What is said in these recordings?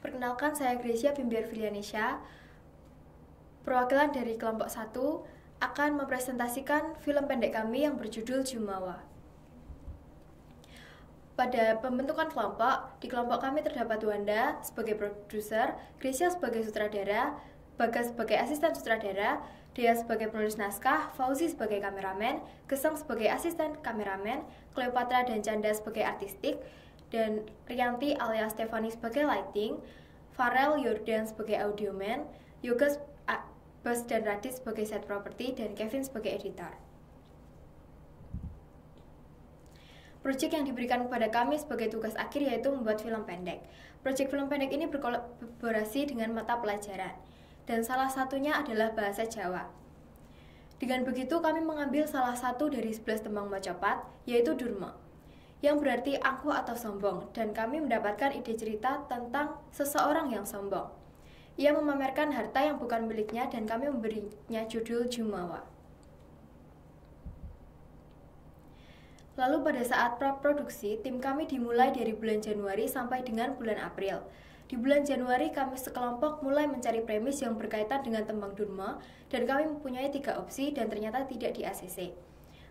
Perkenalkan, saya Gracia Bimbiar Filianisha. Perwakilan dari kelompok 1 akan mempresentasikan film pendek kami yang berjudul Jumawa. Pada pembentukan kelompok, di kelompok kami terdapat Wanda sebagai produser, Gracia sebagai sutradara, Bagas sebagai asisten sutradara, Dea sebagai penulis naskah, Fauzi sebagai kameramen, Gesang sebagai asisten kameramen, Cleopatra dan Canda sebagai artistik, dan Rianti alias Stefani sebagai lighting, Farel Yordan sebagai audioman, Yoga Bas dan Radit sebagai set property, dan Kevin sebagai editor. Proyek yang diberikan kepada kami sebagai tugas akhir yaitu membuat film pendek. Proyek film pendek ini berkolaborasi dengan mata pelajaran, dan salah satunya adalah bahasa Jawa. Dengan begitu kami mengambil salah satu dari 11 tembang Mocopat, yaitu Durma, yang berarti angkuh atau sombong, dan kami mendapatkan ide cerita tentang seseorang yang sombong. Ia memamerkan harta yang bukan miliknya dan kami memberinya judul Jumawa. Lalu pada saat praproduksi, tim kami dimulai dari bulan Januari sampai dengan bulan April. Di bulan Januari kami sekelompok mulai mencari premis yang berkaitan dengan tembang Durma dan kami mempunyai 3 opsi dan ternyata tidak di ACC.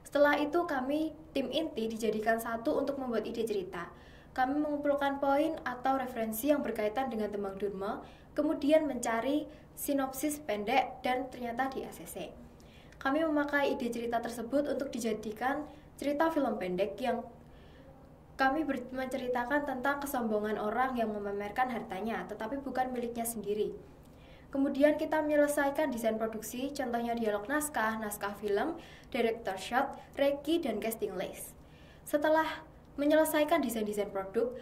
Setelah itu kami, tim inti, dijadikan satu untuk membuat ide cerita. Kami mengumpulkan poin atau referensi yang berkaitan dengan tembang Durma, kemudian mencari sinopsis pendek dan ternyata di ACC. Kami memakai ide cerita tersebut untuk dijadikan cerita film pendek yang kami menceritakan tentang kesombongan orang yang memamerkan hartanya, tetapi bukan miliknya sendiri. Kemudian kita menyelesaikan desain produksi, contohnya dialog naskah, naskah film, director shot, reki, dan casting list. Setelah menyelesaikan desain-desain produk,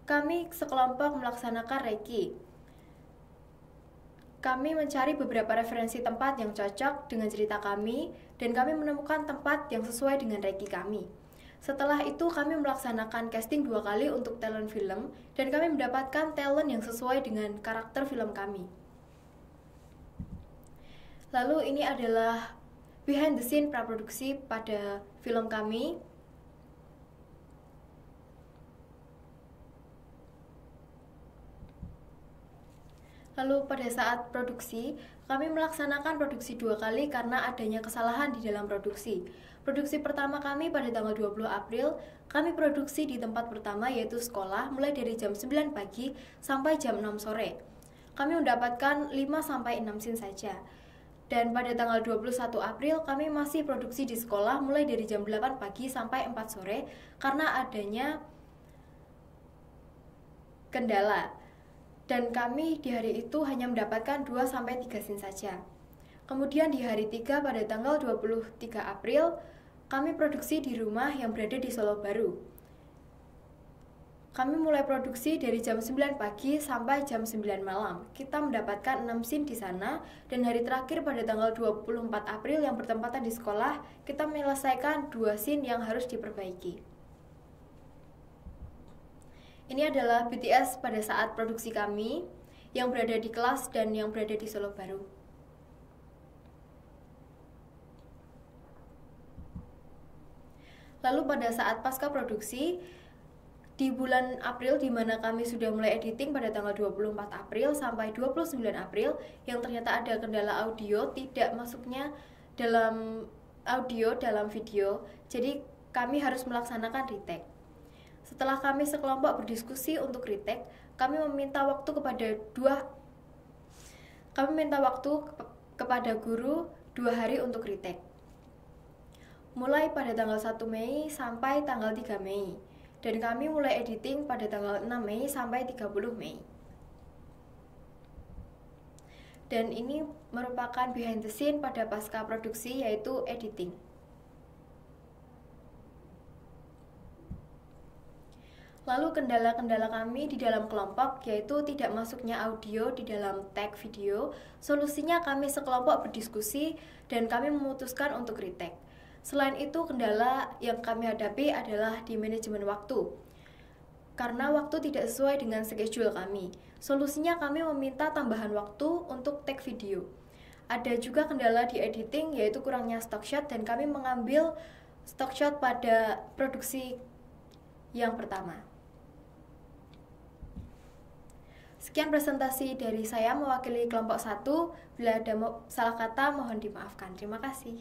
kami sekelompok melaksanakan reki. Kami mencari beberapa referensi tempat yang cocok dengan cerita kami, dan kami menemukan tempat yang sesuai dengan reki kami. Setelah itu kami melaksanakan casting 2 kali untuk talent film, dan kami mendapatkan talent yang sesuai dengan karakter film kami. Lalu ini adalah behind the scene praproduksi pada film kami. Lalu pada saat produksi, kami melaksanakan produksi 2 kali karena adanya kesalahan di dalam produksi. Produksi pertama kami pada tanggal 20 April, kami produksi di tempat pertama yaitu sekolah mulai dari jam 9 pagi sampai jam 6 sore. Kami mendapatkan 5-6 scene saja. Dan pada tanggal 21 April, kami masih produksi di sekolah mulai dari jam 8 pagi sampai 4 sore karena adanya kendala. Dan kami di hari itu hanya mendapatkan 2-3 scene saja. Kemudian di hari 3 pada tanggal 23 April, kami produksi di rumah yang berada di Solo Baru. Kami mulai produksi dari jam 9 pagi sampai jam 9 malam. Kita mendapatkan 6 scene di sana, dan hari terakhir pada tanggal 24 April yang bertempatan di sekolah, kita menyelesaikan 2 scene yang harus diperbaiki. Ini adalah BTS pada saat produksi kami yang berada di kelas dan yang berada di Solo Baru. Lalu pada saat pasca produksi di bulan April, di mana kami sudah mulai editing pada tanggal 24 April sampai 29 April, yang ternyata ada kendala audio, tidak masuknya dalam audio dalam video, jadi kami harus melaksanakan retake. Setelah kami sekelompok berdiskusi untuk retake, kami meminta waktu kepada guru 2 hari untuk retake. Mulai pada tanggal 1 Mei sampai tanggal 3 Mei. Dan kami mulai editing pada tanggal 6 Mei sampai 30 Mei. Dan ini merupakan behind the scene pada pasca produksi, yaitu editing. Lalu kendala-kendala kami di dalam kelompok yaitu tidak masuknya audio di dalam tag video. Solusinya kami sekelompok berdiskusi dan kami memutuskan untuk retake. Selain itu, kendala yang kami hadapi adalah di manajemen waktu. Karena waktu tidak sesuai dengan schedule kami. Solusinya kami meminta tambahan waktu untuk tag video. Ada juga kendala di editing yaitu kurangnya stock shot, dan kami mengambil stock shot pada produksi yang pertama. Sekian presentasi dari saya mewakili kelompok 1. Bila ada salah kata mohon dimaafkan. Terima kasih.